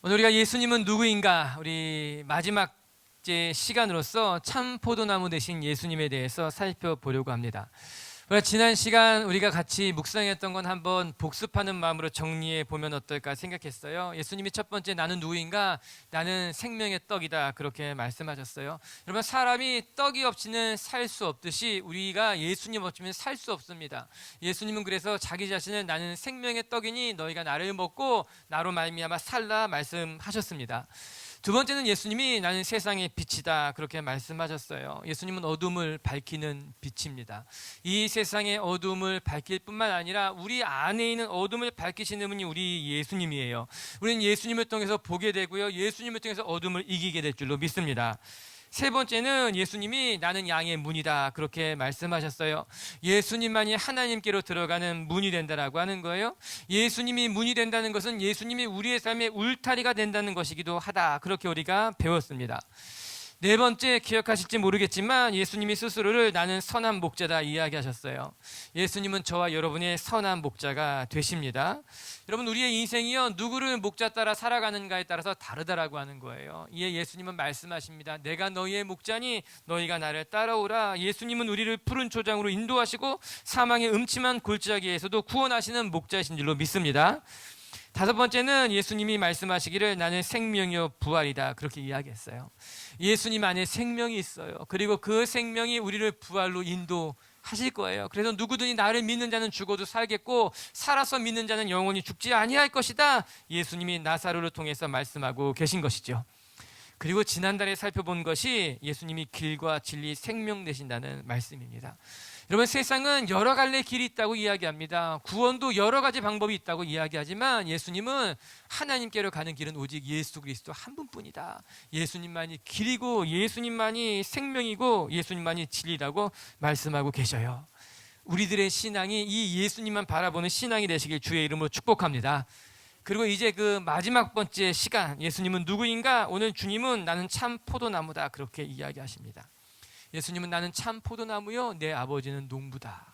오늘 우리가 예수님은 누구인가, 우리 마지막 시간으로서 참 포도나무 되신 예수님에 대해서 살펴보려고 합니다. 지난 시간 우리가 같이 묵상했던 건 한번 복습하는 마음으로 정리해 보면 어떨까 생각했어요. 예수님이 첫 번째 나는 누구인가? 나는 생명의 떡이다, 그렇게 말씀하셨어요. 여러분, 사람이 떡이 없이는 살 수 없듯이 우리가 예수님 없이는 살 수 없습니다. 예수님은 그래서 자기 자신을 나는 생명의 떡이니 너희가 나를 먹고 나로 말미암아 살라 말씀하셨습니다. 두 번째는 예수님이 나는 세상의 빛이다, 그렇게 말씀하셨어요. 예수님은 어둠을 밝히는 빛입니다. 이 세상의 어둠을 밝힐 뿐만 아니라 우리 안에 있는 어둠을 밝히시는 분이 우리 예수님이에요. 우리는 예수님을 통해서 보게 되고요, 예수님을 통해서 어둠을 이기게 될 줄로 믿습니다. 세 번째는 예수님이 나는 양의 문이다, 그렇게 말씀하셨어요. 예수님만이 하나님께로 들어가는 문이 된다라고 하는 거예요. 예수님이 문이 된다는 것은 예수님이 우리의 삶의 울타리가 된다는 것이기도 하다, 그렇게 우리가 배웠습니다. 네 번째, 기억하실지 모르겠지만 예수님이 스스로를 나는 선한 목자다 이야기하셨어요. 예수님은 저와 여러분의 선한 목자가 되십니다. 여러분, 우리의 인생이요, 누구를 목자 따라 살아가는가에 따라서 다르다라고 하는 거예요. 이에 예수님은 말씀하십니다. 내가 너희의 목자니 너희가 나를 따라오라. 예수님은 우리를 푸른 초장으로 인도하시고 사망의 음침한 골짜기에서도 구원하시는 목자이신 줄로 믿습니다. 다섯 번째는 예수님이 말씀하시기를 나는 생명이요 부활이다, 그렇게 이야기했어요. 예수님 안에 생명이 있어요. 그리고 그 생명이 우리를 부활로 인도하실 거예요. 그래서 누구든지 나를 믿는 자는 죽어도 살겠고 살아서 믿는 자는 영원히 죽지 아니할 것이다, 예수님이 나사로를 통해서 말씀하고 계신 것이죠. 그리고 지난달에 살펴본 것이 예수님이 길과 진리 생명 되신다는 말씀입니다. 여러분, 세상은 여러 갈래 길이 있다고 이야기합니다. 구원도 여러 가지 방법이 있다고 이야기하지만 예수님은 하나님께로 가는 길은 오직 예수 그리스도 한 분뿐이다. 예수님만이 길이고 예수님만이 생명이고 예수님만이 진리라고 말씀하고 계셔요. 우리들의 신앙이 이 예수님만 바라보는 신앙이 되시길 주의 이름으로 축복합니다. 그리고 이제 그 마지막 번째 시간, 예수님은 누구인가? 오늘 주님은 나는 참 포도나무다, 그렇게 이야기하십니다. 예수님은 나는 참 포도나무요 내 아버지는 농부다.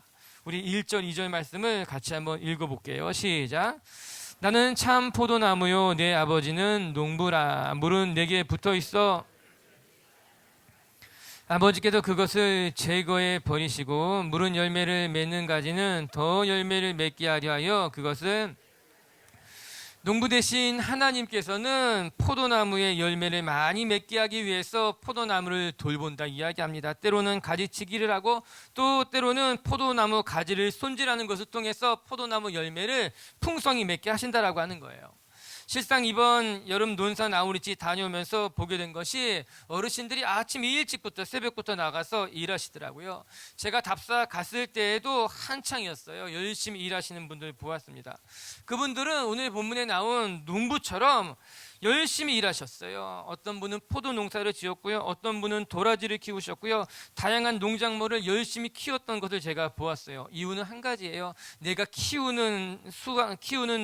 우리 1절 2절 말씀을 같이 한번 읽어볼게요. 시작. 나는 참 포도나무요 내 아버지는 농부라. 물은 내게 붙어있어 아버지께서 그것을 제거해 버리시고 물은 열매를 맺는 가지는 더 열매를 맺게 하려 하여 그것을 농부 되신 하나님께서는 포도나무의 열매를 많이 맺게 하기 위해서 포도나무를 돌본다 이야기합니다. 때로는 가지치기를 하고 또 때로는 포도나무 가지를 손질하는 것을 통해서 포도나무 열매를 풍성히 맺게 하신다라고 하는 거예요. 실상 이번 여름 논산 아우리지 다녀오면서 보게 된 것이 어르신들이 아침 일찍부터 새벽부터 나가서 일하시더라고요. 제가 답사 갔을 때에도 한창이었어요. 열심히 일하시는 분들 보았습니다. 그분들은 오늘 본문에 나온 농부처럼 열심히 일하셨어요. 어떤 분은 포도 농사를 지었고요, 어떤 분은 도라지를 키우셨고요, 다양한 농작물을 열심히 키웠던 것을 제가 보았어요. 이유는 한 가지예요. 내가 키우는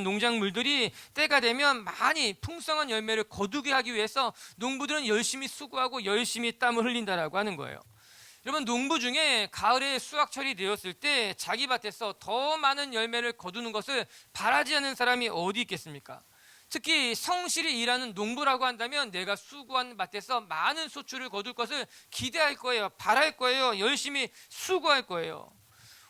농작물들이 때가 되면 많이 풍성한 열매를 거두게 하기 위해서 농부들은 열심히 수고하고 열심히 땀을 흘린다라고 하는 거예요. 여러분, 농부 중에 가을에 수확철이 되었을 때 자기 밭에서 더 많은 열매를 거두는 것을 바라지 않는 사람이 어디 있겠습니까? 특히 성실히 일하는 농부라고 한다면 내가 수고한 밭에서 많은 소출을 거둘 것을 기대할 거예요. 바랄 거예요. 열심히 수고할 거예요.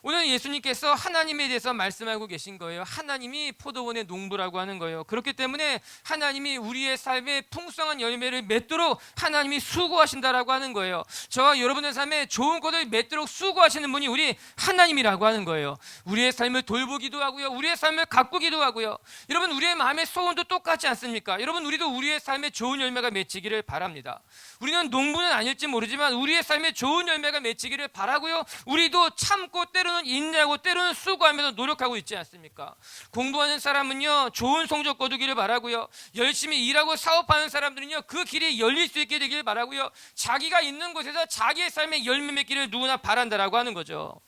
오늘 예수님께서 하나님에 대해서 말씀하고 계신 거예요. 하나님이 포도원의 농부라고 하는 거예요. 그렇기 때문에 하나님이 우리의 삶에 풍성한 열매를 맺도록 하나님이 수고하신다라고 하는 거예요. 저와 여러분의 삶에 좋은 것을 맺도록 수고하시는 분이 우리 하나님이라고 하는 거예요. 우리의 삶을 돌보기도 하고요, 우리의 삶을 가꾸기도 하고요. 여러분, 우리의 마음의 소원도 똑같지 않습니까? 여러분, 우리도 우리의 삶에 좋은 열매가 맺히기를 바랍니다. 우리는 농부는 아닐지 모르지만 우리의 삶에 좋은 열매가 맺히기를 바라고요, 우리도 참고 때로는 인내하고 때로는 수고하면서 노력하고 있지 않습니까? 공부하는 사람은요 좋은 성적 거두기를 바라고요, 열심히 일하고 사업하는 사람들은요 그 길이 열릴 수 있게 되기를 바라고요, 자기가 있는 곳에서 자기의 삶에 열매 맺기를 누구나 바란다라고 하는 거죠.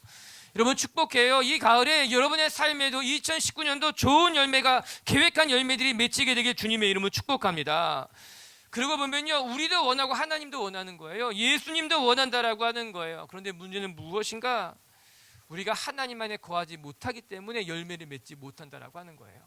여러분 축복해요. 이 가을에 여러분의 삶에도 2019년도 좋은 열매가, 계획한 열매들이 맺히게 되길 주님의 이름으로 축복합니다. 그러고 보면요, 우리도 원하고 하나님도 원하는 거예요. 예수님도 원한다라고 하는 거예요. 그런데 문제는 무엇인가? 우리가 하나님 안에 거하지 못하기 때문에 열매를 맺지 못한다라고 하는 거예요.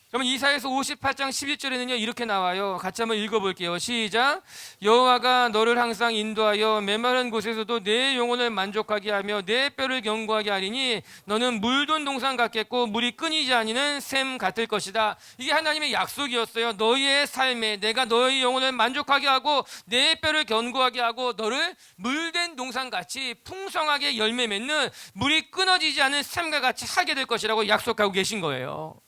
그러면 이사야서 58장 11절에는요 이렇게 나와요. 같이 한번 읽어볼게요. 시작. 여호와가 너를 항상 인도하여 메마른 곳에서도 내 영혼을 만족하게 하며 내 뼈를 견고하게 하리니 너는 물돈 동산 같겠고 물이 끊이지 아니는 샘 같을 것이다. 이게 하나님의 약속이었어요. 너희의 삶에 내가 너희 영혼을 만족하게 하고 내 뼈를 견고하게 하고 너를 물된 동산같이 풍성하게 열매 맺는, 물이 끊어지지 않은 샘과 같이 하게 될 것이라고 약속하고 계신 거예요.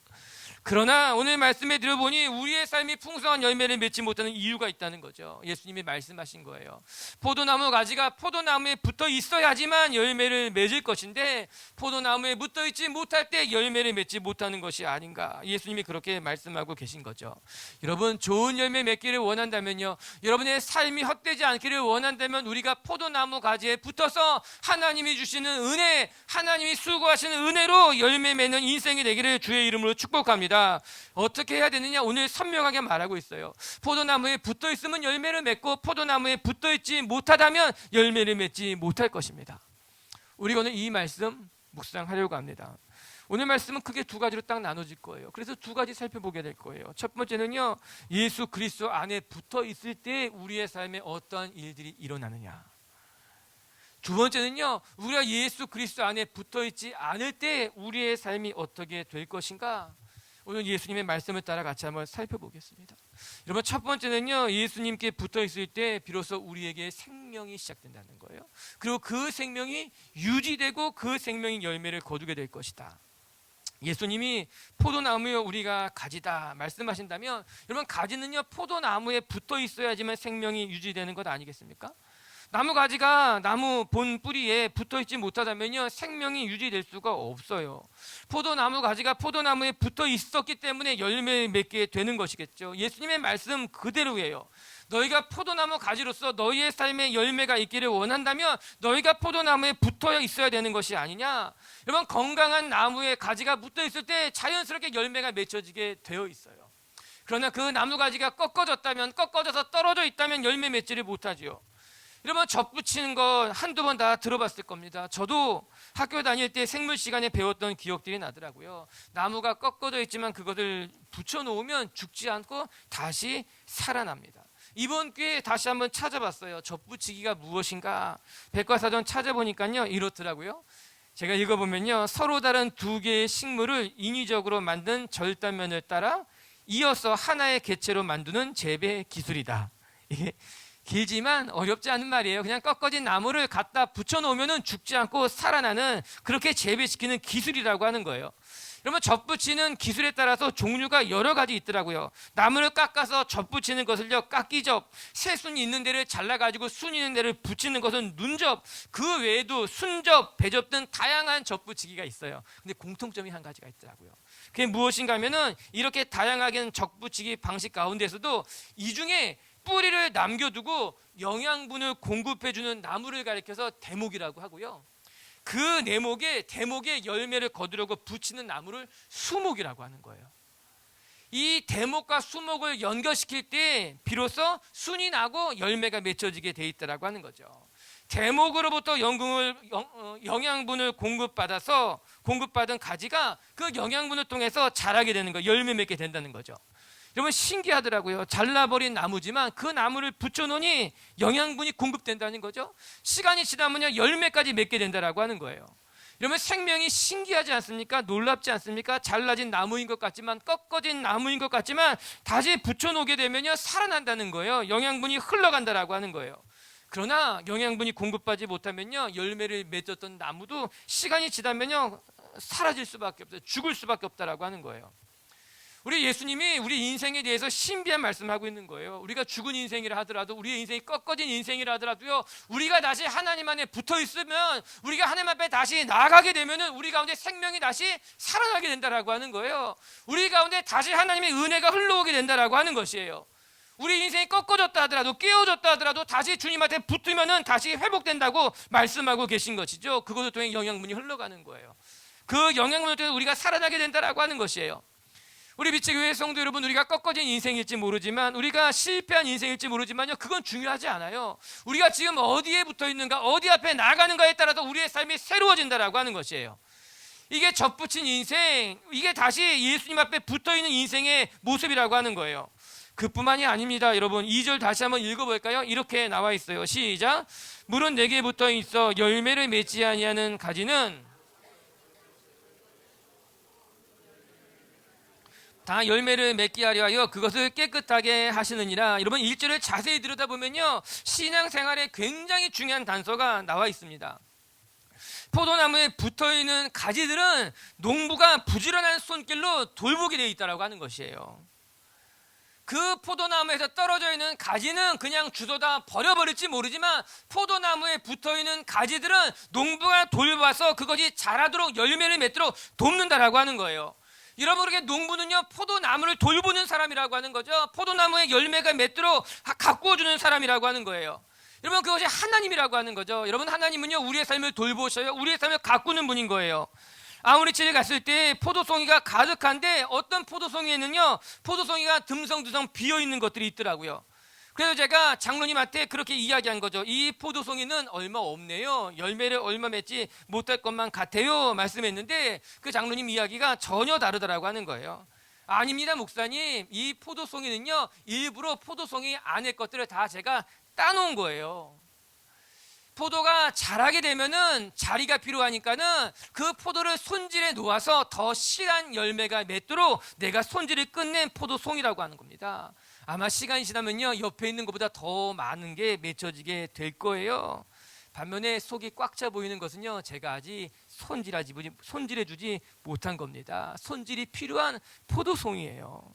그러나 오늘 말씀에 들어보니 우리의 삶이 풍성한 열매를 맺지 못하는 이유가 있다는 거죠. 예수님이 말씀하신 거예요. 포도나무 가지가 포도나무에 붙어 있어야지만 열매를 맺을 것인데 포도나무에 붙어 있지 못할 때 열매를 맺지 못하는 것이 아닌가. 예수님이 그렇게 말씀하고 계신 거죠. 여러분, 좋은 열매 맺기를 원한다면요, 여러분의 삶이 헛되지 않기를 원한다면 우리가 포도나무 가지에 붙어서 하나님이 주시는 은혜, 하나님이 수고하시는 은혜로 열매 맺는 인생이 되기를 주의 이름으로 축복합니다. 어떻게 해야 되느냐? 오늘 선명하게 말하고 있어요. 포도나무에 붙어 있으면 열매를 맺고 포도나무에 붙어 있지 못하다면 열매를 맺지 못할 것입니다. 우리가 오늘 이 말씀 묵상하려고 합니다. 오늘 말씀은 크게 두 가지로 딱 나눠질 거예요. 그래서 두 가지 살펴보게 될 거예요. 첫 번째는요, 예수 그리스도 안에 붙어 있을 때 우리의 삶에 어떠한 일들이 일어나느냐. 두 번째는요, 우리가 예수 그리스도 안에 붙어 있지 않을 때 우리의 삶이 어떻게 될 것인가. 오늘 예수님의 말씀을 따라 같이 한번 살펴보겠습니다. 여러분, 첫 번째는요, 예수님께 붙어 있을 때 비로소 우리에게 생명이 시작된다는 거예요. 그리고 그 생명이 유지되고 그 생명이 열매를 거두게 될 것이다. 예수님이 포도나무여 우리가 가지다 말씀하신다면, 여러분, 가지는요 포도나무에 붙어 있어야지만 생명이 유지되는 것 아니겠습니까? 나무 가지가 나무 본 뿌리에 붙어 있지 못하다면요 생명이 유지될 수가 없어요. 포도나무 가지가 포도나무에 붙어 있었기 때문에 열매를 맺게 되는 것이겠죠. 예수님의 말씀 그대로예요. 너희가 포도나무 가지로서 너희의 삶에 열매가 있기를 원한다면 너희가 포도나무에 붙어 있어야 되는 것이 아니냐. 여러분, 건강한 나무에 가지가 붙어 있을 때 자연스럽게 열매가 맺혀지게 되어 있어요. 그러나 그 나무 가지가 꺾어져서 떨어져 있다면 열매 맺지를 못하지요. 여러분, 접붙이는 거 한두 번 다 들어봤을 겁니다. 저도 학교 다닐 때 생물 시간에 배웠던 기억들이 나더라고요. 나무가 꺾어져 있지만 그것을 붙여놓으면 죽지 않고 다시 살아납니다. 이번 기회에 다시 한번 찾아봤어요. 접붙이기가 무엇인가. 백과사전 찾아보니까요 이렇더라고요. 제가 읽어보면요, 서로 다른 두 개의 식물을 인위적으로 만든 절단면을 따라 이어서 하나의 개체로 만드는 재배 기술이다. 이게 길지만 어렵지 않은 말이에요. 그냥 꺾어진 나무를 갖다 붙여놓으면 죽지 않고 살아나는, 그렇게 재배시키는 기술이라고 하는 거예요. 여러분, 접붙이는 기술에 따라서 종류가 여러 가지 있더라고요. 나무를 깎아서 접붙이는 것을요 깎기접, 새순이 있는 데를 잘라가지고 순 있는 데를 붙이는 것은 눈접, 그 외에도 순접, 배접 등 다양한 접붙이기가 있어요. 근데 공통점이 한 가지가 있더라고요. 그게 무엇인가 하면은 이렇게 다양하게 접붙이기 방식 가운데서도 이 중에 뿌리를 남겨두고 영양분을 공급해주는 나무를 가리켜서 대목이라고 하고요, 그 대목에 열매를 거두려고 붙이는 나무를 수목이라고 하는 거예요. 이 대목과 수목을 연결시킬 때 비로소 순이 나고 열매가 맺혀지게 돼 있다라고 하는 거죠. 대목으로부터 영양분을 공급받은 가지가 그 영양분을 통해서 자라게 되는 거예요. 열매 맺게 된다는 거죠. 여러분, 신기하더라고요. 잘라버린 나무지만 그 나무를 붙여놓으니 영양분이 공급된다는 거죠. 시간이 지나면 열매까지 맺게 된다라고 하는 거예요. 여러분, 생명이 신기하지 않습니까? 놀랍지 않습니까? 잘라진 나무인 것 같지만, 꺾어진 나무인 것 같지만 다시 붙여놓게 되면 살아난다는 거예요. 영양분이 흘러간다라고 하는 거예요. 그러나 영양분이 공급받지 못하면요 열매를 맺었던 나무도 시간이 지나면요 사라질 수밖에 없어요. 죽을 수밖에 없다라고 하는 거예요. 우리 예수님이 우리 인생에 대해서 신비한 말씀하고 있는 거예요. 우리가 죽은 인생이라 하더라도, 우리의 인생이 꺾어진 인생이라 하더라도요, 우리가 다시 하나님 안에 붙어 있으면, 우리가 하나님 앞에 다시 나아가게 되면은 우리 가운데 생명이 다시 살아나게 된다라고 하는 거예요. 우리 가운데 다시 하나님의 은혜가 흘러오게 된다라고 하는 것이에요. 우리 인생이 꺾어졌다 하더라도, 깨어졌다 하더라도 다시 주님한테 붙으면은 다시 회복된다고 말씀하고 계신 것이죠. 그것을 통해 영양분이 흘러가는 거예요. 그 영양분을 통해 우리가 살아나게 된다라고 하는 것이에요. 우리 빛의 교회 성도 여러분, 우리가 꺾어진 인생일지 모르지만, 우리가 실패한 인생일지 모르지만요, 그건 중요하지 않아요. 우리가 지금 어디에 붙어 있는가, 어디 앞에 나가는가에 따라서 우리의 삶이 새로워진다라고 하는 것이에요. 이게 접붙인 인생, 이게 다시 예수님 앞에 붙어 있는 인생의 모습이라고 하는 거예요. 그뿐만이 아닙니다. 여러분, 2절 다시 한번 읽어볼까요? 이렇게 나와 있어요. 시작. 물은 내게 붙어 있어 열매를 맺지 아니하는 가지는 다 열매를 맺게 하려 하여 그것을 깨끗하게 하시느니라. 여러분, 1절을 자세히 들여다보면요, 신앙생활에 굉장히 중요한 단서가 나와 있습니다. 포도나무에 붙어있는 가지들은 농부가 부지런한 손길로 돌보게 되어 있다고 하는 것이에요. 그 포도나무에서 떨어져 있는 가지는 그냥 주워다 버려버릴지 모르지만, 포도나무에 붙어있는 가지들은 농부가 돌봐서 그것이 자라도록 열매를 맺도록 돕는다라고 하는 거예요. 여러분, 그렇게 농부는요, 포도나무를 돌보는 사람이라고 하는 거죠. 포도나무에 열매가 맺도록 가꾸어주는 사람이라고 하는 거예요. 여러분, 그것이 하나님이라고 하는 거죠. 여러분, 하나님은요, 우리의 삶을 돌보셔요. 우리의 삶을 가꾸는 분인 거예요. 아모리집에 갔을 때 포도송이가 가득한데, 어떤 포도송이에는요, 포도송이가 듬성듬성 비어있는 것들이 있더라고요. 그래서 제가 장로님한테 그렇게 이야기한 거죠. 이 포도송이는 얼마 없네요. 열매를 얼마 맺지 못할 것만 같아요. 말씀했는데, 그 장로님 이야기가 전혀 다르더라고 하는 거예요. 아닙니다, 목사님. 이 포도송이는요, 일부러 포도송이 안에 것들을 다 제가 따놓은 거예요. 포도가 자라게 되면은 자리가 필요하니까는 그 포도를 손질해 놓아서 더 실한 열매가 맺도록 내가 손질을 끝낸 포도송이라고 하는 겁니다. 아마 시간이 지나면요, 옆에 있는 것보다 더 많은 게 맺혀지게 될 거예요. 반면에 속이 꽉 차 보이는 것은요, 제가 아직 손질해 주지 못한 겁니다. 손질이 필요한 포도송이에요.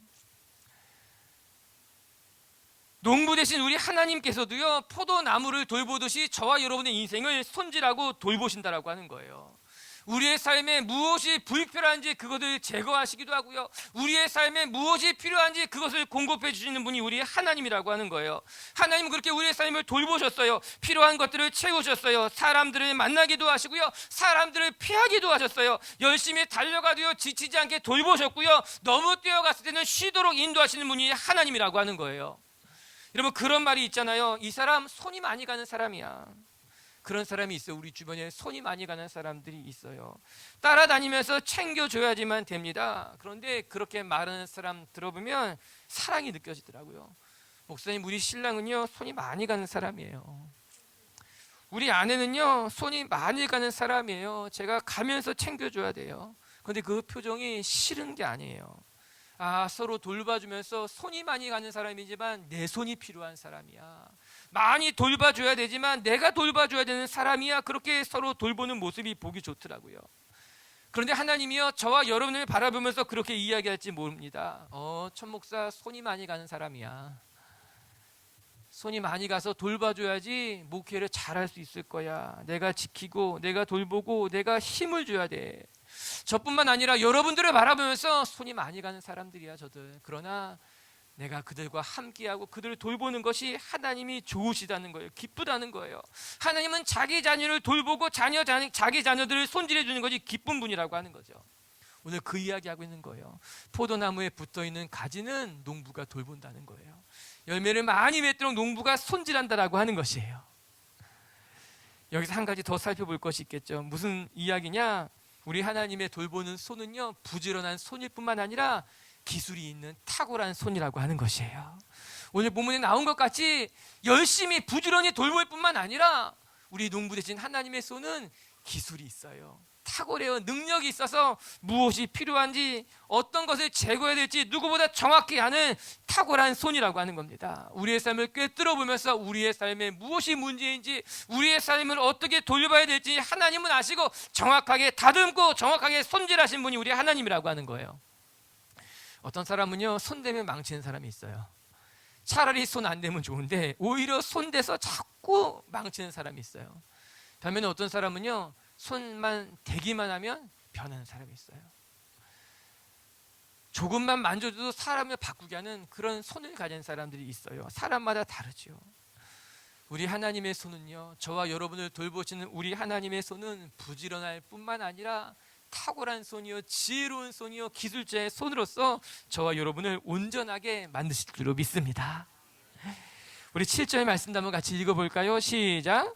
농부 대신 우리 하나님께서도요, 포도나무를 돌보듯이 저와 여러분의 인생을 손질하고 돌보신다라고 하는 거예요. 우리의 삶에 무엇이 불필요한지 그것을 제거하시기도 하고요, 우리의 삶에 무엇이 필요한지 그것을 공급해 주시는 분이 우리 하나님이라고 하는 거예요. 하나님은 그렇게 우리의 삶을 돌보셨어요. 필요한 것들을 채우셨어요. 사람들을 만나기도 하시고요, 사람들을 피하기도 하셨어요. 열심히 달려가도요, 지치지 않게 돌보셨고요, 너무 뛰어갔을 때는 쉬도록 인도하시는 분이 하나님이라고 하는 거예요. 여러분, 그런 말이 있잖아요. 이 사람 손이 많이 가는 사람이야. 그런 사람이 있어요. 우리 주변에 손이 많이 가는 사람들이 있어요. 따라다니면서 챙겨줘야지만 됩니다. 그런데 그렇게 말하는 사람 들어보면 사랑이 느껴지더라고요. 목사님, 우리 신랑은요, 손이 많이 가는 사람이에요. 우리 아내는요, 손이 많이 가는 사람이에요. 제가 가면서 챙겨줘야 돼요. 그런데 그 표정이 싫은 게 아니에요. 서로 돌봐주면서 손이 많이 가는 사람이지만 내 손이 필요한 사람이야. 많이 돌봐줘야 되지만 내가 돌봐줘야 되는 사람이야. 그렇게 서로 돌보는 모습이 보기 좋더라고요. 그런데 하나님이요, 저와 여러분을 바라보면서 그렇게 이야기할지 모릅니다. 천 목사 손이 많이 가는 사람이야. 손이 많이 가서 돌봐줘야지 목회를 잘할 수 있을 거야. 내가 지키고 내가 돌보고 내가 힘을 줘야 돼. 저뿐만 아니라 여러분들을 바라보면서 손이 많이 가는 사람들이야, 저들. 그러나 내가 그들과 함께하고 그들을 돌보는 것이 하나님이 좋으시다는 거예요. 기쁘다는 거예요. 하나님은 자기 자녀를 돌보고 자기 자녀들을 손질해 주는 것이 기쁜 분이라고 하는 거죠. 오늘 그 이야기하고 있는 거예요. 포도나무에 붙어있는 가지는 농부가 돌본다는 거예요. 열매를 많이 맺도록 농부가 손질한다라고 하는 것이에요. 여기서 한 가지 더 살펴볼 것이 있겠죠. 무슨 이야기냐? 우리 하나님의 돌보는 손은요, 부지런한 손일 뿐만 아니라 기술이 있는 탁월한 손이라고 하는 것이에요. 오늘 본문에 나온 것 같이 열심히 부지런히 돌볼 뿐만 아니라 우리 농부 대신 하나님의 손은 기술이 있어요. 탁월해요. 능력이 있어서 무엇이 필요한지, 어떤 것을 제거해야 될지 누구보다 정확히 아는 탁월한 손이라고 하는 겁니다. 우리의 삶을 꿰뚫어 보면서 우리의 삶에 무엇이 문제인지, 우리의 삶을 어떻게 돌봐야 될지 하나님은 아시고 정확하게 다듬고 정확하게 손질하신 분이 우리 하나님이라고 하는 거예요. 어떤 사람은요, 손대면 망치는 사람이 있어요. 차라리 손 안 대면 좋은데 오히려 손대서 자꾸 망치는 사람이 있어요. 반면에 어떤 사람은요, 손만 대기만 하면 변하는 사람이 있어요. 조금만 만져도 사람을 바꾸게 하는 그런 손을 가진 사람들이 있어요. 사람마다 다르죠. 우리 하나님의 손은요, 저와 여러분을 돌보시는 우리 하나님의 손은 부지런할 뿐만 아니라 탁월한 손이요, 지혜로운 손이요, 기술자의 손으로서 저와 여러분을 온전하게 만드실 줄로 믿습니다. 우리 7절 말씀 한번 같이 읽어볼까요? 시작.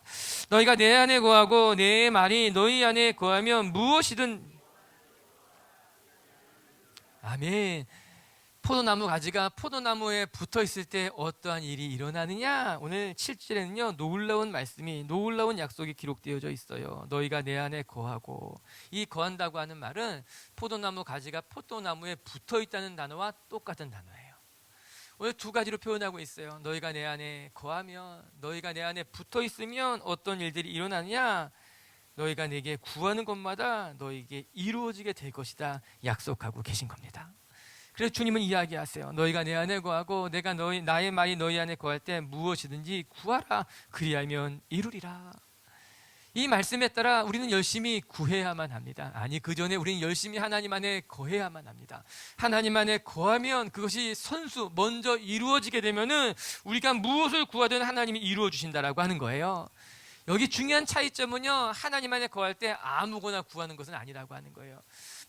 너희가 내 안에 거하고 내 말이 너희 안에 거하면 무엇이든. 아멘. 포도나무 가지가 포도나무에 붙어 있을 때 어떠한 일이 일어나느냐? 오늘 7절에는요, 놀라운 말씀이, 놀라운 약속이 기록되어져 있어요. 너희가 내 안에 거하고, 이 거한다고 하는 말은 포도나무 가지가 포도나무에 붙어 있다는 단어와 똑같은 단어예요. 오늘 두 가지로 표현하고 있어요. 너희가 내 안에 거하면, 너희가 내 안에 붙어 있으면 어떤 일들이 일어나느냐? 너희가 내게 구하는 것마다 너희에게 이루어지게 될 것이다 약속하고 계신 겁니다. 그래서 주님은 이야기하세요. 너희가 내 안에 거하고 내가 나의 말이 너희 안에 거할 때 무엇이든지 구하라. 그리하면 이루리라. 이 말씀에 따라 우리는 열심히 구해야만 합니다. 아니, 그 전에 우리는 열심히 하나님 안에 거해야만 합니다. 하나님 안에 거하면 그것이 먼저 이루어지게 되면은 우리가 무엇을 구하든 하나님이 이루어 주신다라고 하는 거예요. 여기 중요한 차이점은요, 하나님 안에 거할 때 아무거나 구하는 것은 아니라고 하는 거예요.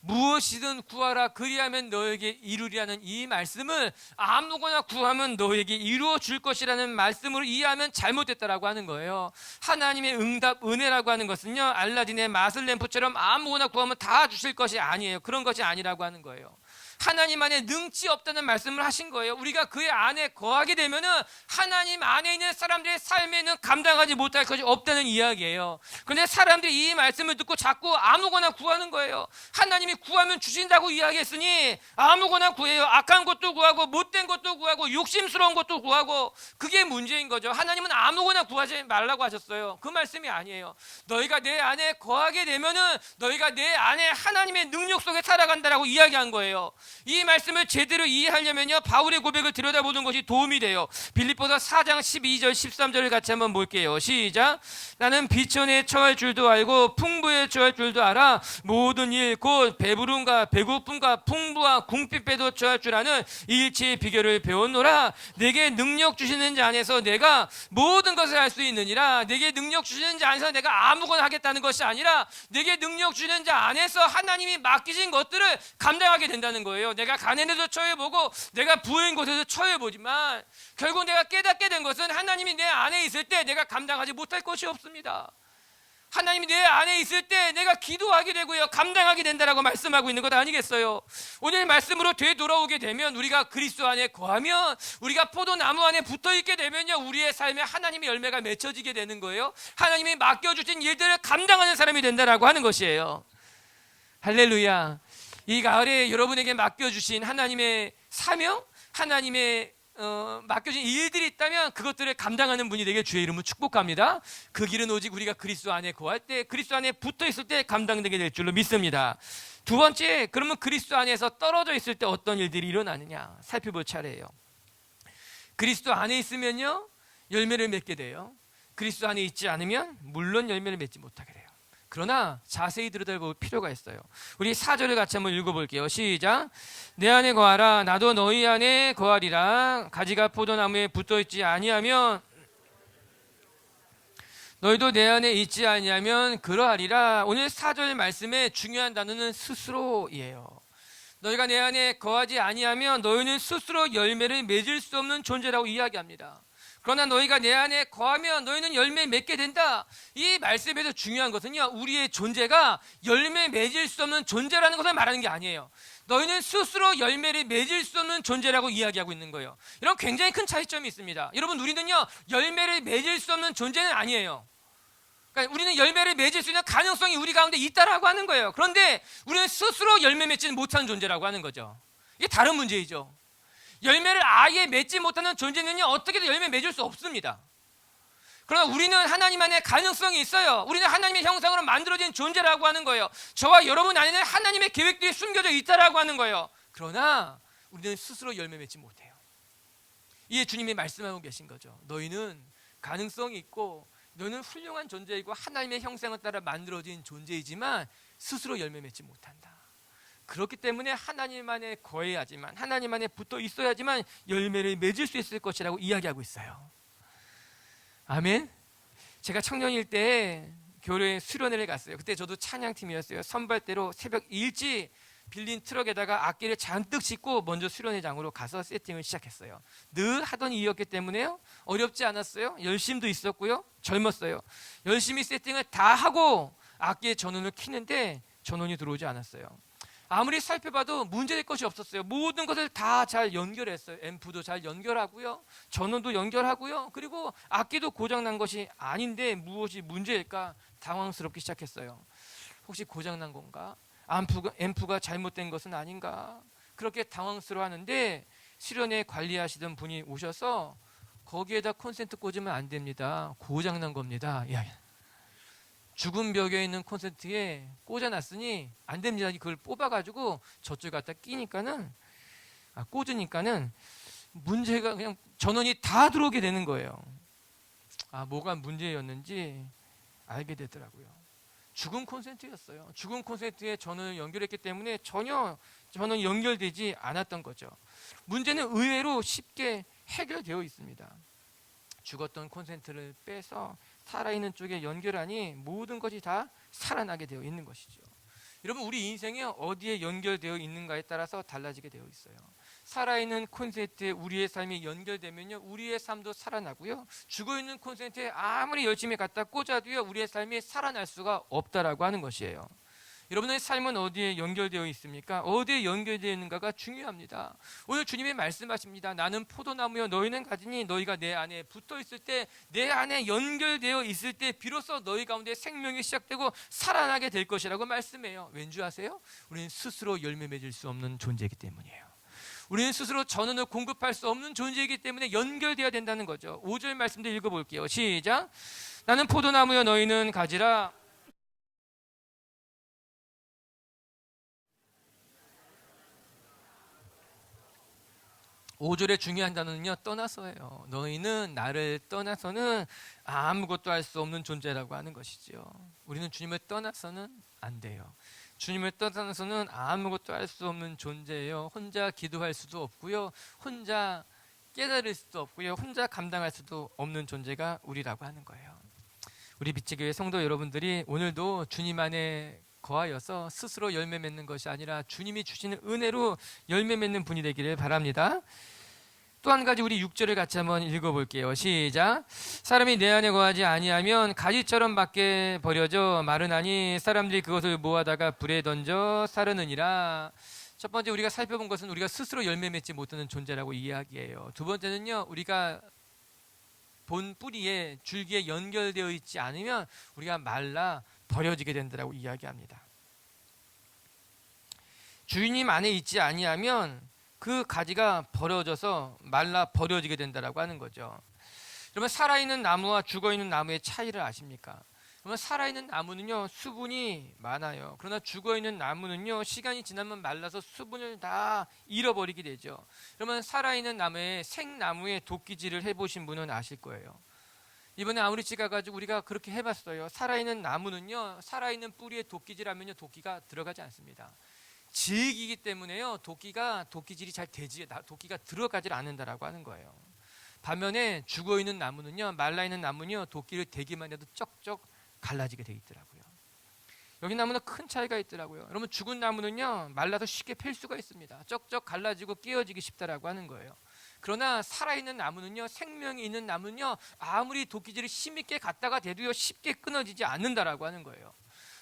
무엇이든 구하라 그리하면 너에게 이루리라는 이 말씀을 아무거나 구하면 너에게 이루어 줄 것이라는 말씀으로 이해하면 잘못됐다라고 하는 거예요. 하나님의 응답, 은혜라고 하는 것은요, 알라딘의 마술 램프처럼 아무거나 구하면 다 주실 것이 아니에요. 그런 것이 아니라고 하는 거예요. 하나님 안에 능치 없다는 말씀을 하신 거예요. 우리가 그의 안에 거하게 되면은 하나님 안에 있는 사람들의 삶에는 감당하지 못할 것이 없다는 이야기예요. 그런데 사람들이 이 말씀을 듣고 자꾸 아무거나 구하는 거예요. 하나님이 구하면 주신다고 이야기했으니 아무거나 구해요. 악한 것도 구하고 못된 것도 구하고 욕심스러운 것도 구하고, 그게 문제인 거죠. 하나님은 아무거나 구하지 말라고 하셨어요. 그 말씀이 아니에요. 너희가 내 안에 거하게 되면은 너희가 내 안에 하나님의 능력 속에 살아간다라고 이야기한 거예요. 이 말씀을 제대로 이해하려면요, 바울의 고백을 들여다보는 것이 도움이 돼요. 빌립보서 4장 12절 13절을 같이 한번 볼게요. 시작. 나는 비천에 처할 줄도 알고 풍부에 처할 줄도 알아. 모든 일 곧 배부름과 배고픔과 풍부와 궁핍에도 처할 줄 아는 일체의 비결을 배웠노라. 내게 능력 주시는 자 안에서 내가 모든 것을 할 수 있느니라. 내게 능력 주시는 자 안에서 내가 아무거나 하겠다는 것이 아니라 내게 능력 주시는 자 안에서 하나님이 맡기신 것들을 감당하게 된다는 거예요. 내가 가난에도 처해보고 내가 부인 곳에서 처해보지만 결국 내가 깨닫게 된 것은 하나님이 내 안에 있을 때 내가 감당하지 못할 것이 없습니다. 하나님이 내 안에 있을 때 내가 기도하게 되고요, 감당하게 된다라고 말씀하고 있는 것 아니겠어요? 오늘 말씀으로 되돌아오게 되면, 우리가 그리스도 안에 거하면, 우리가 포도나무 안에 붙어있게 되면요, 우리의 삶에 하나님의 열매가 맺혀지게 되는 거예요. 하나님이 맡겨주신 일들을 감당하는 사람이 된다라고 하는 것이에요. 할렐루야. 이 가을에 여러분에게 맡겨주신 하나님의 사명, 하나님의 맡겨진 일들이 있다면 그것들을 감당하는 분이 되길 주의 이름으로 축복합니다. 그 길은 오직 우리가 그리스도 안에 거할 때, 그리스도 안에 붙어 있을 때 감당되게 될 줄로 믿습니다. 두 번째, 그러면 그리스도 안에서 떨어져 있을 때 어떤 일들이 일어나느냐 살펴볼 차례예요. 그리스도 안에 있으면요, 열매를 맺게 돼요. 그리스도 안에 있지 않으면 물론 열매를 맺지 못하게 돼요. 그러나 자세히 들여다볼 필요가 있어요. 우리 4절을 같이 한번 읽어볼게요. 시작. 내 안에 거하라. 나도 너희 안에 거하리라. 가지가 포도나무에 붙어있지 아니하면 너희도 내 안에 있지 아니하면 그러하리라. 오늘 4절 말씀의 중요한 단어는 스스로예요. 너희가 내 안에 거하지 아니하면 너희는 스스로 열매를 맺을 수 없는 존재라고 이야기합니다. 그러나 너희가 내 안에 거하면 너희는 열매 맺게 된다. 이 말씀에서 중요한 것은요, 우리의 존재가 열매 맺을 수 없는 존재라는 것을 말하는 게 아니에요. 너희는 스스로 열매를 맺을 수 없는 존재라고 이야기하고 있는 거예요. 이런 굉장히 큰 차이점이 있습니다. 여러분, 우리는요, 열매를 맺을 수 없는 존재는 아니에요. 그러니까 우리는 열매를 맺을 수 있는 가능성이 우리 가운데 있다라고 하는 거예요. 그런데 우리는 스스로 열매 맺지는 못하는 존재라고 하는 거죠. 이게 다른 문제이죠. 열매를 아예 맺지 못하는 존재는요, 어떻게든 열매 맺을 수 없습니다. 그러나 우리는 하나님 안에 가능성이 있어요. 우리는 하나님의 형상으로 만들어진 존재라고 하는 거예요. 저와 여러분 안에는 하나님의 계획들이 숨겨져 있다라고 하는 거예요. 그러나 우리는 스스로 열매 맺지 못해요. 이에 주님이 말씀하고 계신 거죠. 너희는 가능성이 있고 너희는 훌륭한 존재이고 하나님의 형상을 따라 만들어진 존재이지만 스스로 열매 맺지 못한다. 그렇기 때문에 하나님 안에 거해야지만, 하나님 안에 붙어 있어야지만 열매를 맺을 수 있을 것이라고 이야기하고 있어요. 아멘. 제가 청년일 때 교회 수련회를 갔어요. 그때 저도 찬양팀이었어요. 선발대로 새벽 일찍 빌린 트럭에다가 악기를 잔뜩 싣고 먼저 수련회장으로 가서 세팅을 시작했어요. 늘 하던 일이었기 때문에요, 어렵지 않았어요. 열심도 있었고요, 젊었어요. 열심히 세팅을 다 하고 악기의 전원을 켜는데 전원이 들어오지 않았어요. 아무리 살펴봐도 문제될 것이 없었어요. 모든 것을 다 잘 연결했어요. 앰프도 잘 연결하고요, 전원도 연결하고요, 그리고 악기도 고장난 것이 아닌데 무엇이 문제일까 당황스럽기 시작했어요. 혹시 고장난 건가? 앰프가 잘못된 것은 아닌가? 그렇게 당황스러워하는데 수련회 관리하시던 분이 오셔서 거기에다 콘센트 꽂으면 안 됩니다. 고장난 겁니다. 죽은 벽에 있는 콘센트에 꽂아놨으니 안 됩니다. 그걸 뽑아가지고 저쪽 갖다 꽂으니까는 문제가 그냥 전원이 다 들어오게 되는 거예요. 뭐가 문제였는지 알게 되더라고요. 죽은 콘센트였어요. 죽은 콘센트에 전원을 연결했기 때문에 전혀 전원이 연결되지 않았던 거죠. 문제는 의외로 쉽게 해결되어 있습니다. 죽었던 콘센트를 빼서 살아있는 쪽에 연결하니 모든 것이 다 살아나게 되어 있는 것이죠. 여러분, 우리 인생이 어디에 연결되어 있는가에 따라서 달라지게 되어 있어요. 살아있는 콘센트에 우리의 삶이 연결되면요, 우리의 삶도 살아나고요, 죽어있는 콘센트에 아무리 열심히 갖다 꽂아도요, 우리의 삶이 살아날 수가 없다라고 하는 것이에요. 여러분의 삶은 어디에 연결되어 있습니까? 어디에 연결되어 있는가가 중요합니다. 오늘 주님이 말씀하십니다. 나는 포도나무여 너희는 가지니 너희가 내 안에 붙어 있을 때, 내 안에 연결되어 있을 때 비로소 너희 가운데 생명이 시작되고 살아나게 될 것이라고 말씀해요. 왠지 아세요? 우리는 스스로 열매 맺을 수 없는 존재이기 때문이에요. 우리는 스스로 전원을 공급할 수 없는 존재이기 때문에 연결되어야 된다는 거죠. 5절 말씀도 읽어볼게요. 시작. 나는 포도나무여 너희는 가지라. 5절의 중요한 단어는요, 떠나서예요. 너희는 나를 떠나서는 아무것도 할 수 없는 존재라고 하는 것이죠. 우리는 주님을 떠나서는 안 돼요. 주님을 떠나서는 아무것도 할 수 없는 존재예요. 혼자 기도할 수도 없고요, 혼자 깨달을 수도 없고요, 혼자 감당할 수도 없는 존재가 우리라고 하는 거예요. 우리 빛의교회 성도 여러분들이 오늘도 주님 안에 거하여서 스스로 열매 맺는 것이 아니라 주님이 주시는 은혜로 열매 맺는 분이 되기를 바랍니다. 또 한 가지 우리 6절을 같이 한번 읽어볼게요. 시작. 사람이 내 안에 거하지 아니하면 가지처럼 밖에 버려져 마르나니 사람들이 그것을 모아다가 불에 던져 사르느니라. 첫 번째 우리가 살펴본 것은 우리가 스스로 열매 맺지 못하는 존재라고 이야기해요. 두 번째는요, 우리가 본 뿌리에 줄기에 연결되어 있지 않으면 우리가 말라 버려지게 된다라고 이야기합니다. 주님 안에 있지 아니하면 그 가지가 버려져서 말라 버려지게 된다라고 하는 거죠. 그러면 살아있는 나무와 죽어있는 나무의 차이를 아십니까? 그러면 살아있는 나무는요, 수분이 많아요. 그러나 죽어있는 나무는요, 시간이 지나면 말라서 수분을 다 잃어버리게 되죠. 그러면 살아있는 나무의 생나무의 도끼질을 해보신 분은 아실 거예요. 이번에 아우리치 가가지고 우리가 그렇게 해봤어요. 살아있는 나무는요, 살아있는 뿌리에 도끼질하면요, 도끼가 들어가지 않습니다. 질기기 때문에요, 도끼질이 잘 되지, 도끼가 들어가질 않는다라고 하는 거예요. 반면에 죽어있는 나무는요, 말라있는 나무는요, 도끼를 대기만 해도 쩍쩍 갈라지게 돼 있더라고요. 여기 나무는 큰 차이가 있더라고요. 여러분, 죽은 나무는요, 말라서 쉽게 팰 수가 있습니다. 쩍쩍 갈라지고 끼어지기 쉽다라고 하는 거예요. 그러나 살아있는 나무는요, 생명이 있는 나무는요, 아무리 도끼질을 힘있게 갖다가 대도요, 쉽게 끊어지지 않는다라고 하는 거예요.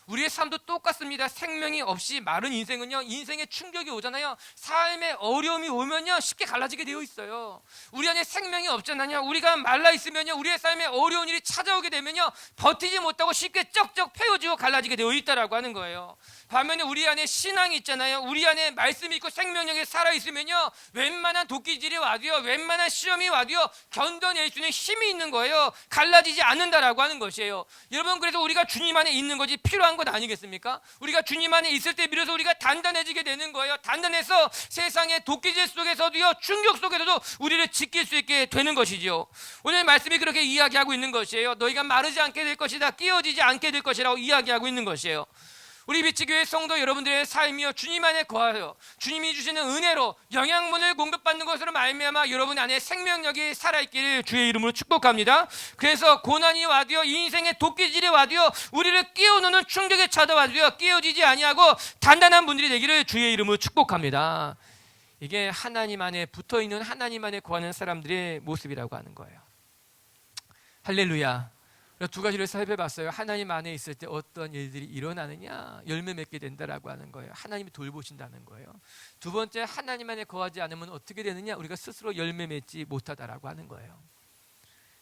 우리의 삶도 똑같습니다. 생명이 없이 마른 인생은요, 인생에 충격이 오잖아요. 삶에 어려움이 오면요, 쉽게 갈라지게 되어 있어요. 우리 안에 생명이 없잖아요. 우리가 말라 있으면요, 우리의 삶에 어려운 일이 찾아오게 되면요, 버티지 못하고 쉽게 쩍쩍 펴지고 갈라지게 되어 있다라고 하는 거예요. 반면에 우리 안에 신앙이 있잖아요. 우리 안에 말씀이 있고 생명력이 살아 있으면요, 웬만한 도끼질이 와도요, 웬만한 시험이 와도요, 견뎌낼 수 있는 힘이 있는 거예요. 갈라지지 않는다라고 하는 것이에요. 여러분, 그래서 우리가 주님 안에 있는 것이 필요한 것 아니겠습니까? 우리가 주님 안에 있을 때 비로소 우리가 단단해지게 되는 거예요. 단단해서 세상의 도끼질 속에서도요, 충격 속에서도 우리를 지킬 수 있게 되는 것이죠. 오늘 말씀이 그렇게 이야기하고 있는 것이에요. 너희가 마르지 않게 될 것이다, 끼어지지 않게 될 것이라고 이야기하고 있는 것이에요. 우리 비치교회 성도 여러분들의 삶이요 주님 안에 거하여 주님이 주시는 은혜로 영양분을 공급받는 것으로 말미암아 여러분 안에 생명력이 살아있기를 주의 이름으로 축복합니다. 그래서 고난이 와도요, 이 인생의 도끼질이 와도요, 우리를 끼워놓는 충격에 찾아와도요 끼어지지 아니하고 단단한 분들이 되기를 주의 이름으로 축복합니다. 이게 하나님 안에 붙어있는, 하나님 안에 거하는 사람들의 모습이라고 하는 거예요. 할렐루야. 두 가지를 살펴봤어요. 하나님 안에 있을 때 어떤 일들이 일어나느냐, 열매 맺게 된다라고 하는 거예요. 하나님이 돌보신다는 거예요. 두 번째, 하나님 안에 거하지 않으면 어떻게 되느냐, 우리가 스스로 열매 맺지 못하다라고 하는 거예요.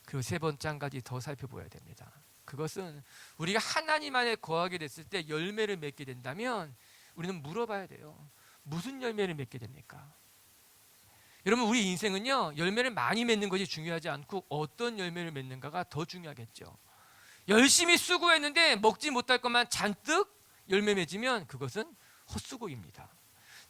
그리고 세 번째 한 가지 더 살펴봐야 됩니다. 그것은 우리가 하나님 안에 거하게 됐을 때 열매를 맺게 된다면 우리는 물어봐야 돼요. 무슨 열매를 맺게 됩니까? 여러분, 우리 인생은요, 열매를 많이 맺는 것이 중요하지 않고 어떤 열매를 맺는가가 더 중요하겠죠. 열심히 수고했는데 먹지 못할 것만 잔뜩 열매 맺으면 그것은 헛수고입니다.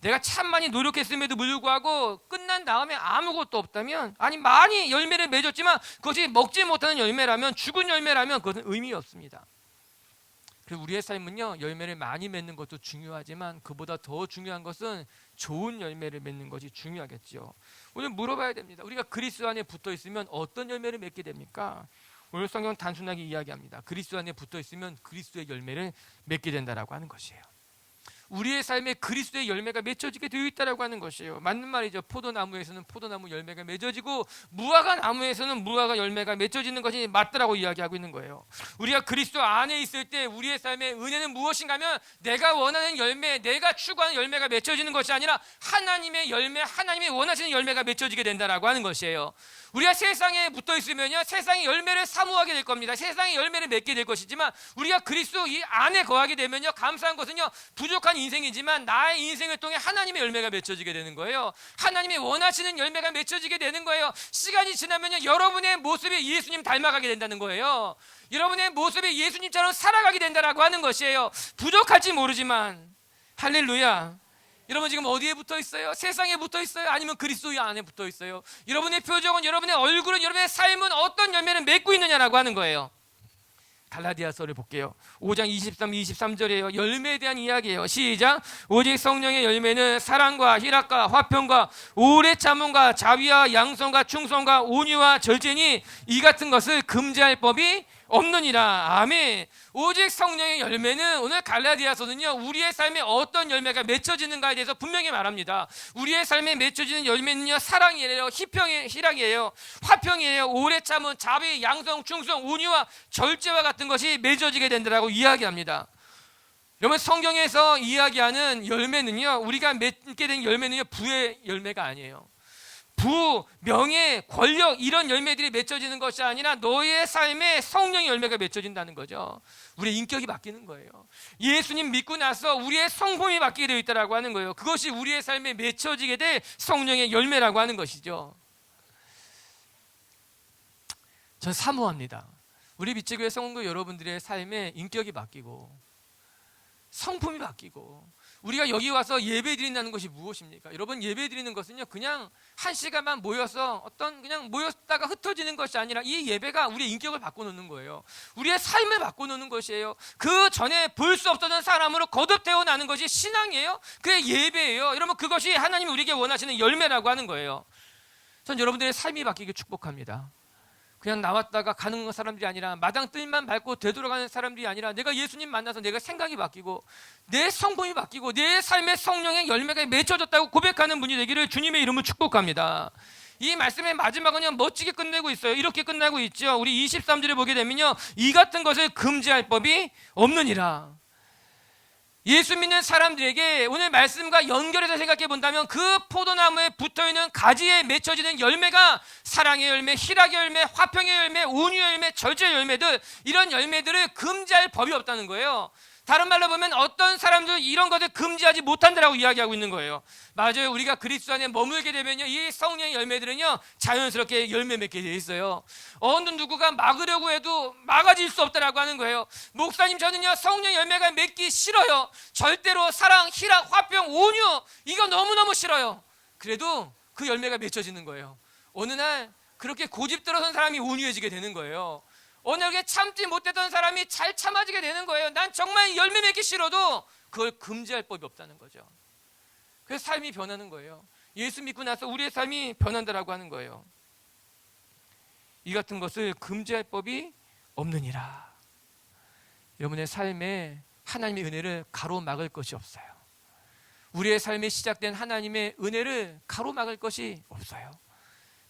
내가 참 많이 노력했음에도 불구하고 끝난 다음에 아무것도 없다면, 아니 많이 열매를 맺었지만 그것이 먹지 못하는 열매라면, 죽은 열매라면 그것은 의미 없습니다. 그리고 우리의 삶은요, 열매를 많이 맺는 것도 중요하지만 그보다 더 중요한 것은 좋은 열매를 맺는 것이 중요하겠죠. 오늘 물어봐야 됩니다. 우리가 그리스도 안에 붙어 있으면 어떤 열매를 맺게 됩니까? 오늘 성경은 단순하게 이야기합니다. 그리스도 안에 붙어 있으면 그리스도의 열매를 맺게 된다라고 하는 것이에요. 우리의 삶에 그리스도의 열매가 맺혀지게 되어 있다라고 하는 것이에요. 맞는 말이죠. 포도나무에서는 포도나무 열매가 맺어지고 무화과 나무에서는 무화과 열매가 맺어지는 것이 맞다라고 이야기하고 있는 거예요. 우리가 그리스도 안에 있을 때 우리의 삶의 은혜는 무엇인가 하면 내가 원하는 열매, 내가 추구하는 열매가 맺혀지는 것이 아니라 하나님의 열매, 하나님이 원하시는 열매가 맺혀지게 된다라고 하는 것이에요. 우리가 세상에 붙어 있으면요, 세상의 열매를 사모하게 될 겁니다. 세상의 열매를 맺게 될 것이지만 우리가 그리스도 이 안에 거하게 되면요, 감사한 것은요, 부족한 인생이지만 나의 인생을 통해 하나님의 열매가 맺혀지게 되는 거예요. 하나님이 원하시는 열매가 맺혀지게 되는 거예요. 시간이 지나면요, 여러분의 모습이 예수님 닮아가게 된다는 거예요. 여러분의 모습이 예수님처럼 살아가게 된다라고 하는 것이에요. 부족할지 모르지만. 할렐루야. 여러분 지금 어디에 붙어 있어요? 세상에 붙어 있어요? 아니면 그리스도의 안에 붙어 있어요? 여러분의 표정은, 여러분의 얼굴은, 여러분의 삶은 어떤 열매를 맺고 있느냐라고 하는 거예요. 갈라디아서를 볼게요. 5장 23, 23절이에요. 열매에 대한 이야기예요. 시작. 오직 성령의 열매는 사랑과 희락과 화평과 오래 참음과 자비와 양성과 충성과 온유와 절제니 이 같은 것을 금지할 법이 없느니라. 아멘. 오직 성령의 열매는, 오늘 갈라디아서는요, 우리의 삶에 어떤 열매가 맺혀지는가에 대해서 분명히 말합니다. 우리의 삶에 맺혀지는 열매는요, 사랑이에요, 희락이에요, 화평이에요, 오래 참은 자비, 양성, 충성, 온유와 절제와 같은 것이 맺어지게 된다라고 이야기합니다. 여러분, 성경에서 이야기하는 열매는요, 우리가 맺게 된 열매는요, 부의 열매가 아니에요. 부, 명예, 권력, 이런 열매들이 맺혀지는 것이 아니라 너의 삶에 성령의 열매가 맺혀진다는 거죠. 우리의 인격이 바뀌는 거예요. 예수님 믿고 나서 우리의 성품이 바뀌게 되어 있다고 하는 거예요. 그것이 우리의 삶에 맺혀지게 될 성령의 열매라고 하는 것이죠. 전 사모합니다. 우리 비치교회 성도 여러분들의 삶에 인격이 바뀌고 성품이 바뀌고 우리가 여기 와서 예배 드린다는 것이 무엇입니까? 여러분, 예배 드리는 것은요, 그냥 한 시간만 모여서 그냥 모였다가 흩어지는 것이 아니라 이 예배가 우리의 인격을 바꿔놓는 거예요. 우리의 삶을 바꿔놓는 것이에요. 그 전에 볼 수 없었던 사람으로 거듭 태어나는 것이 신앙이에요. 그게 예배예요. 여러분, 그것이 하나님이 우리에게 원하시는 열매라고 하는 거예요. 전 여러분들의 삶이 바뀌길 축복합니다. 그냥 나왔다가 가는 사람들이 아니라, 마당 뜰만 밟고 되돌아가는 사람들이 아니라, 내가 예수님 만나서 내가 생각이 바뀌고 내 성품이 바뀌고 내 삶의 성령의 열매가 맺혀졌다고 고백하는 분이 되기를 주님의 이름으로 축복합니다. 이 말씀의 마지막은 멋지게 끝내고 있어요. 이렇게 끝나고 있죠. 우리 23절에 보게 되면요, 이 같은 것을 금지할 법이 없느니라. 예수 믿는 사람들에게 오늘 말씀과 연결해서 생각해 본다면 그 포도나무에 붙어있는 가지에 맺혀지는 열매가 사랑의 열매, 희락의 열매, 화평의 열매, 온유의 열매, 절제의 열매들, 이런 열매들을 금지할 법이 없다는 거예요. 다른 말로 보면 어떤 사람들 이런 것을 금지하지 못한다라고 이야기하고 있는 거예요. 맞아요. 우리가 그리스도 안에 머물게 되면요, 이 성령의 열매들은요, 자연스럽게 열매 맺게 돼 있어요. 어느 누구가 막으려고 해도 막아질 수 없다라고 하는 거예요. 목사님, 저는요, 성령 열매가 맺기 싫어요. 절대로 사랑, 희락, 화평, 온유, 이거 너무너무 싫어요. 그래도 그 열매가 맺혀지는 거예요. 어느 날 그렇게 고집 들어선 사람이 온유해지게 되는 거예요. 언약에 참지 못했던 사람이 잘 참아지게 되는 거예요. 난 정말 열매 맺기 싫어도 그걸 금지할 법이 없다는 거죠. 그래서 삶이 변하는 거예요. 예수 믿고 나서 우리의 삶이 변한다라고 하는 거예요. 이 같은 것을 금지할 법이 없느니라. 여러분의 삶에 하나님의 은혜를 가로막을 것이 없어요. 우리의 삶에 시작된 하나님의 은혜를 가로막을 것이 없어요.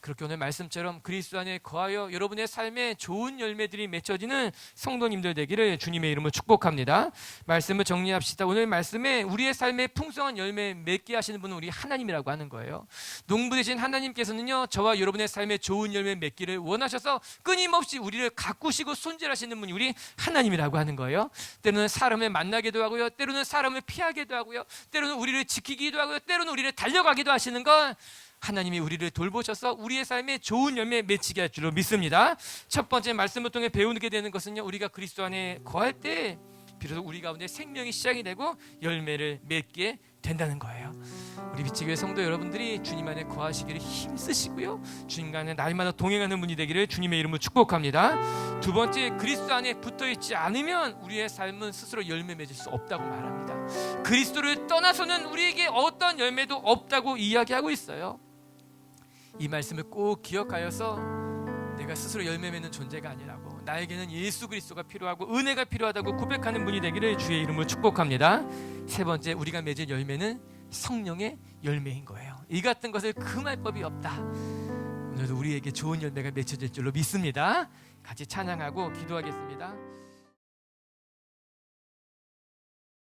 그렇게 오늘 말씀처럼 그리스도 안에 거하여 여러분의 삶에 좋은 열매들이 맺혀지는 성도님들 되기를 주님의 이름으로 축복합니다. 말씀을 정리합시다. 오늘 말씀에 우리의 삶에 풍성한 열매 맺게 하시는 분은 우리 하나님이라고 하는 거예요. 농부 되신 하나님께서는요, 저와 여러분의 삶에 좋은 열매 맺기를 원하셔서 끊임없이 우리를 가꾸시고 손질하시는 분이 우리 하나님이라고 하는 거예요. 때로는 사람을 만나기도 하고요, 때로는 사람을 피하기도 하고요, 때로는 우리를 지키기도 하고요, 때로는 우리를 달려가기도 하시는 건 하나님이 우리를 돌보셔서 우리의 삶에 좋은 열매 맺히게 할 줄로 믿습니다. 첫 번째 말씀을 통해 배우게 되는 것은요, 우리가 그리스도 안에 거할 때 비로소 우리 가운데 생명이 시작이 되고 열매를 맺게 된다는 거예요. 우리 빛의 성도 여러분들이 주님 안에 거하시기를 힘쓰시고요, 주님과 날마다 동행하는 분이 되기를 주님의 이름으로 축복합니다. 두 번째, 그리스도 안에 붙어있지 않으면 우리의 삶은 스스로 열매 맺을 수 없다고 말합니다. 그리스도를 떠나서는 우리에게 어떤 열매도 없다고 이야기하고 있어요. 이 말씀을 꼭 기억하여서 내가 스스로 열매 맺는 존재가 아니라고, 나에게는 예수 그리스도가 필요하고 은혜가 필요하다고 고백하는 분이 되기를 주의 이름으로 축복합니다. 세 번째, 우리가 맺을 열매는 성령의 열매인 거예요. 이 같은 것을 금할 법이 없다. 오늘도 우리에게 좋은 열매가 맺혀질 줄로 믿습니다. 같이 찬양하고 기도하겠습니다.